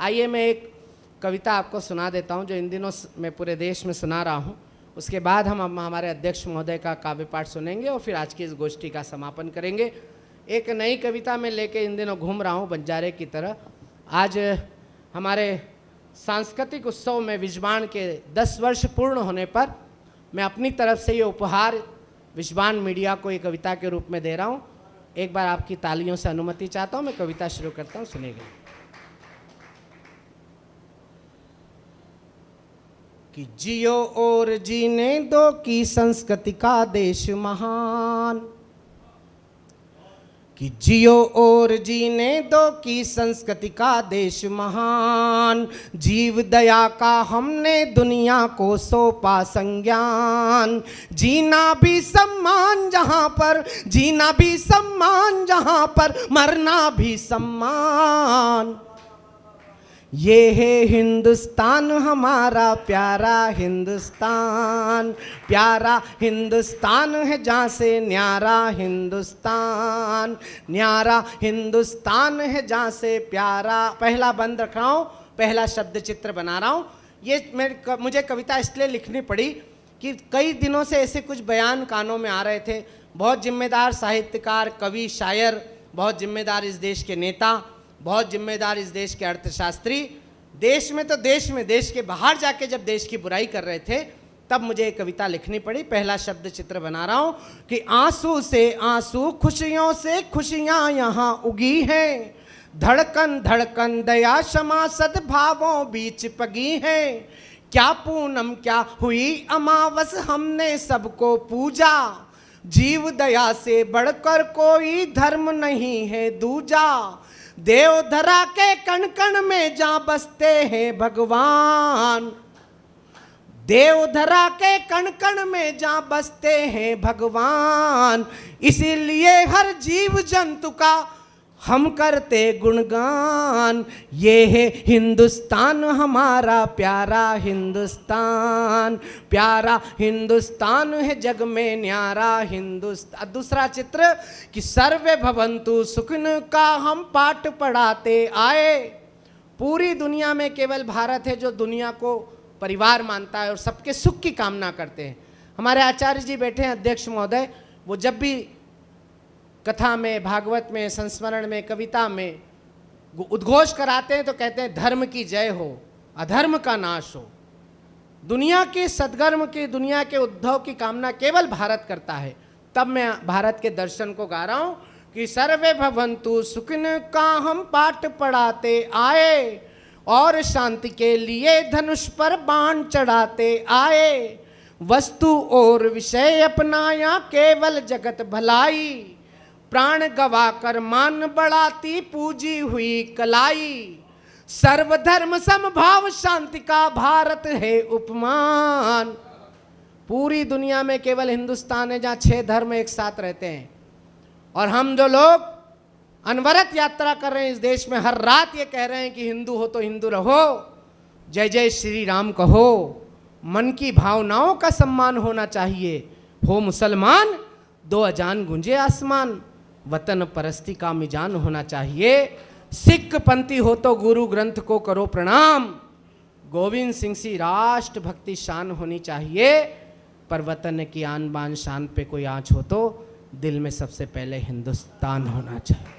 आइए मैं एक कविता आपको सुना देता हूँ जो इन दिनों मैं पूरे देश में सुना रहा हूँ। उसके बाद हम हमारे अध्यक्ष महोदय का काव्य पाठ सुनेंगे और फिर आज की इस गोष्ठी का समापन करेंगे। एक नई कविता मैं लेके इन दिनों घूम रहा हूँ बंजारे की तरह। आज हमारे सांस्कृतिक उत्सव में विजबान के 10 वर्ष पूर्ण होने पर मैं अपनी तरफ से ये उपहार विजबान मीडिया को ये कविता के रूप में दे रहा हूँ। एक बार आपकी तालियों से अनुमति चाहता हूँ, मैं कविता शुरू करता हूँ, सुनिएगा। कि जियो और जीने दो की संस्कृति का देश महान, कि जियो और जीने दो की संस्कृति का देश महान। जीव दया का हमने दुनिया को सौंपा संज्ञान। जीना भी सम्मान जहाँ पर, जीना भी सम्मान जहाँ पर, मरना भी सम्मान। ये है हिंदुस्तान हमारा प्यारा हिंदुस्तान, प्यारा हिंदुस्तान है जहाँ से न्यारा हिंदुस्तान, न्यारा हिंदुस्तान है जहाँ से प्यारा। पहला बंद रख रहा हूँ, पहला शब्द चित्र बना रहा हूँ। ये मुझे कविता इसलिए लिखनी पड़ी कि कई दिनों से ऐसे कुछ बयान कानों में आ रहे थे। बहुत जिम्मेदार साहित्यकार, कवि, शायर, बहुत जिम्मेदार इस देश के नेता, बहुत जिम्मेदार इस देश के अर्थशास्त्री, देश में तो देश में, देश के बाहर जाके जब देश की बुराई कर रहे थे तब मुझे एक कविता लिखनी पड़ी। पहला शब्द चित्र बना रहा हूँ कि आंसू से आंसू, खुशियों से खुशियाँ यहाँ उगी हैं। धड़कन धड़कन दया क्षमा सद्भावों बीच पगी है। क्या पूनम क्या हुई अमावस, हमने सबको पूजा। जीव दया से बढ़कर कोई धर्म नहीं है दूजा। देवधरा के कण कण में जहाँ बसते हैं भगवान, देवधरा के कण कण में जहाँ बसते हैं भगवान। इसीलिए हर जीव जंतु का हम करते गुणगान। ये है हिंदुस्तान हमारा प्यारा हिंदुस्तान, प्यारा हिंदुस्तान है जग में न्यारा हिंदुस्तान। दूसरा चित्र कि सर्वे भवन्तु सुखिन का हम पाठ पढ़ाते आए। पूरी दुनिया में केवल भारत है जो दुनिया को परिवार मानता है और सबके सुख की कामना करते हैं। हमारे आचार्य जी बैठे हैं, अध्यक्ष महोदय, वो जब भी कथा में, भागवत में, संस्मरण में, कविता में उद्घोष कराते हैं तो कहते हैं धर्म की जय हो, अधर्म का नाश हो। दुनिया के सद्गर्म की, दुनिया के उद्भव की कामना केवल भारत करता है। तब मैं भारत के दर्शन को गा रहा हूँ कि सर्वे भवन्तु सुखिन का हम पाठ पढ़ाते आए और शांति के लिए धनुष पर बाण चढ़ाते आए। वस्तु और विषय अपनाया केवल जगत भलाई, प्राण गवाकर मान बढ़ाती पूजी हुई कलाई। सर्वधर्म समभाव शांति का भारत है उपमान। पूरी दुनिया में केवल हिंदुस्तान है जहाँ 6 धर्म एक साथ रहते हैं। और हम जो लोग अनवरत यात्रा कर रहे हैं इस देश में, हर रात ये कह रहे हैं कि हिंदू हो तो हिंदू रहो, जय जय श्री राम कहो, मन की भावनाओं का सम्मान होना चाहिए। हो मुसलमान दो अजान गूंजे आसमान, वतन परस्ती का मिजान होना चाहिए। सिख पंथी हो तो गुरु ग्रंथ को करो प्रणाम, गोविंद सिंह सी राष्ट्र भक्ति शान होनी चाहिए। पर वतन की आन बान शान पे कोई आँच हो तो दिल में सबसे पहले हिंदुस्तान होना चाहिए।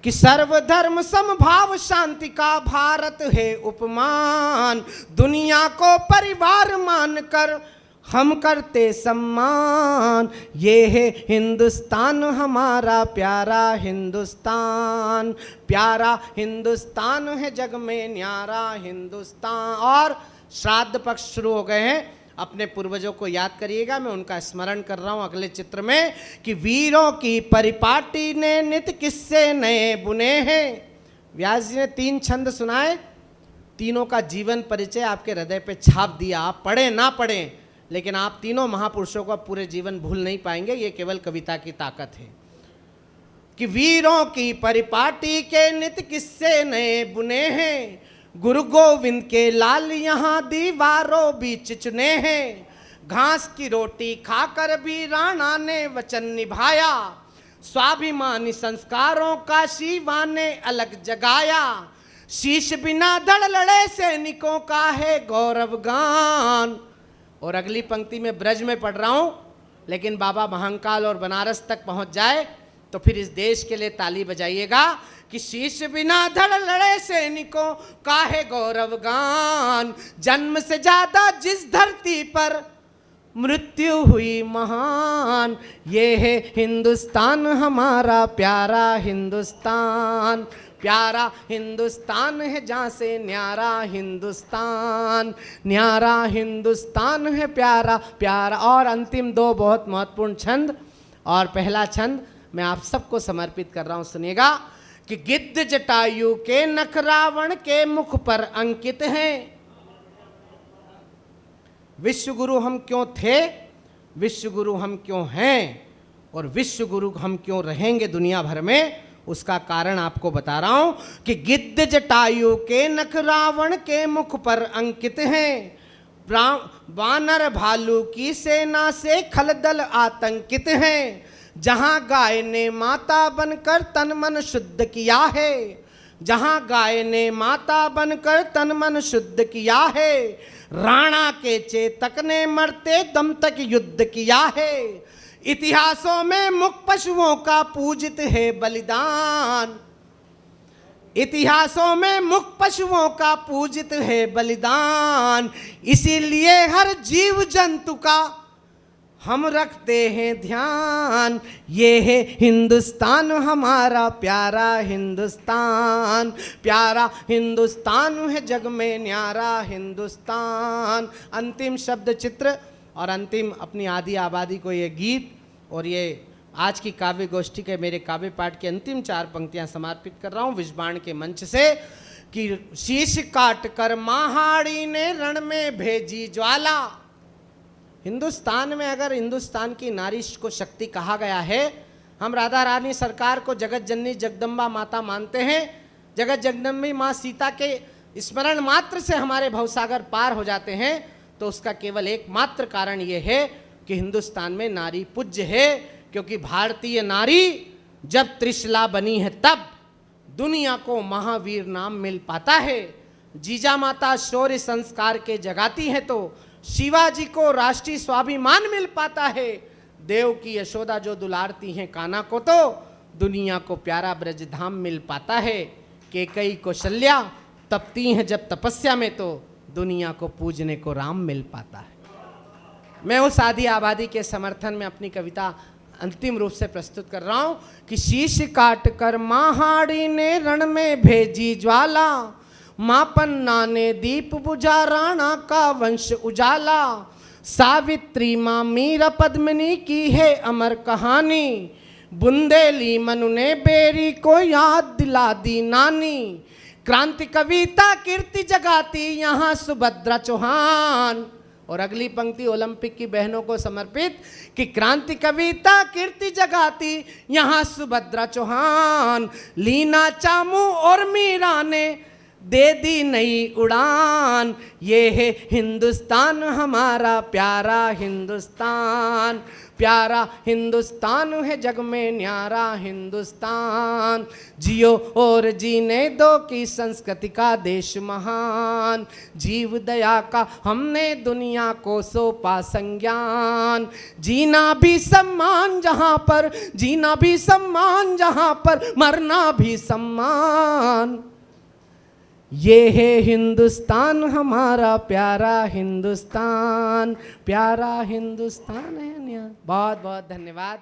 कि सर्वधर्म समभाव शांति का भारत है उपमान। दुनिया को परिवार मानकर हम करते सम्मान। ये है हिंदुस्तान हमारा प्यारा हिंदुस्तान, प्यारा हिंदुस्तान है जग में न्यारा हिंदुस्तान। और श्राद्ध पक्ष शुरू हो गए हैं, अपने पूर्वजों को याद करिएगा। मैं उनका स्मरण कर रहा हूँ अगले चित्र में कि वीरों की परिपाटी ने नित किस्से नए बुने हैं। व्यास जी ने 3 छंद सुनाए, तीनों का जीवन परिचय आपके हृदय पे छाप दिया। आप पढ़ें ना पढ़ें, लेकिन आप तीनों महापुरुषों का पूरे जीवन भूल नहीं पाएंगे। ये केवल कविता की ताकत है कि वीरों की परिपाटी के नित किस्से नए बुने हैं। गुरु गोविंद के लाल यहाँ दीवारों बीच चुने हैं। घास की रोटी खाकर भी राणा ने वचन निभाया। स्वाभिमानी संस्कारों का शिवा ने अलग जगाया, शीश बिना धड़ लड़े सैनिकों का है गौरव गान। और अगली पंक्ति में ब्रज में पढ़ रहा हूं, लेकिन बाबा महंकाल और बनारस तक पहुंच जाए तो फिर इस देश के लिए ताली बजाइएगा कि शीश बिना धड़ लड़े सैनिकों का है गौरव गान, जन्म से ज्यादा जिस धरती पर मृत्यु हुई महान, ये है हिंदुस्तान हमारा प्यारा हिंदुस्तान, प्यारा हिंदुस्तान है जहाँ से न्यारा हिंदुस्तान, न्यारा हिंदुस्तान है प्यारा प्यारा। और अंतिम दो बहुत महत्वपूर्ण छंद, और पहला छंद मैं आप सबको समर्पित कर रहा हूँ, सुनिएगा कि गिद्ध जटायु के नख रावण के मुख पर अंकित हैं। विश्व गुरु हम क्यों थे, विश्व गुरु हम क्यों हैं, और विश्व गुरु हम क्यों रहेंगे दुनिया भर में, उसका कारण आपको बता रहा हूं कि गिद्ध जटायु के नख रावण के मुख पर अंकित हैं, वानर भालू की सेना से खलदल आतंकित हैं, जहां गाय ने माता बनकर तन मन शुद्ध किया है, जहां गाय ने माता बनकर तन मन शुद्ध किया है, राणा के चेतक ने मरते दम तक युद्ध किया है, इतिहासों में मुख पशुओं का पूजित है बलिदान, इतिहासों में मुख पशुओं का पूजित है बलिदान, इसीलिए हर जीव जंतु का हम रखते हैं ध्यान, ये है हिंदुस्तान हमारा प्यारा हिंदुस्तान, प्यारा हिंदुस्तान है जग में न्यारा हिंदुस्तान। अंतिम शब्द चित्र और अंतिम अपनी आदि आबादी को ये गीत और ये आज की काव्य गोष्ठी के मेरे काव्य पाठ की अंतिम 4 पंक्तियां समर्पित कर रहा हूँ विषबाण के मंच से कि शीश काट कर महाड़ी ने रण में भेजी ज्वाला। हिंदुस्तान में अगर हिंदुस्तान की नारी को शक्ति कहा गया है, हम राधा रानी सरकार को जगत जननी जगदम्बा माता मानते हैं, जगत जगदम्बी माँ सीता के स्मरण मात्र से हमारे भवसागर पार हो जाते हैं, तो उसका केवल एकमात्र कारण ये है कि हिंदुस्तान में नारी पूज्य है, क्योंकि भारतीय नारी जब त्रिशला बनी है तब दुनिया को महावीर नाम मिल पाता है। जीजा माता शौर्य संस्कार के जगाती हैं तो शिवाजी को राष्ट्रीय स्वाभिमान मिल पाता है। देव की यशोदा जो दुलारती हैं कान्हा को तो दुनिया को प्यारा ब्रजधाम मिल पाता है। कैकेयी कौशल्या तपती हैं जब तपस्या में तो दुनिया को पूजने को राम मिल पाता है। मैं उस आदि आबादी के समर्थन में अपनी कविता अंतिम रूप से प्रस्तुत कर रहा हूँ कि शीश काट कर महाड़ी ने रण में भेजी ज्वाला, माँ पन्ना ने दीप बुझा राणा का वंश उजाला, सावित्री माँ मीरा पद्मिनी की है अमर कहानी, बुंदेली मनु ने बेरी को याद दिला दी नानी, क्रांति कविता कीर्ति जगाती यहाँ सुभद्रा चौहान। और अगली पंक्ति ओलंपिक की बहनों को समर्पित कि क्रांति कविता कीर्ति जगाती यहाँ सुभद्रा चौहान, लीना चामू और मीरा ने दे दी नई उड़ान, ये है हिंदुस्तान हमारा प्यारा हिंदुस्तान, प्यारा हिंदुस्तान है जग में न्यारा हिंदुस्तान, जियो और जीने दो की संस्कृति का देश महान, जीव दया का हमने दुनिया को सौंपा संज्ञान, जीना भी सम्मान जहाँ पर, जीना भी सम्मान जहाँ पर, मरना भी सम्मान, ये है हिंदुस्तान हमारा प्यारा हिंदुस्तान, प्यारा हिंदुस्तान है। बहुत बहुत धन्यवाद।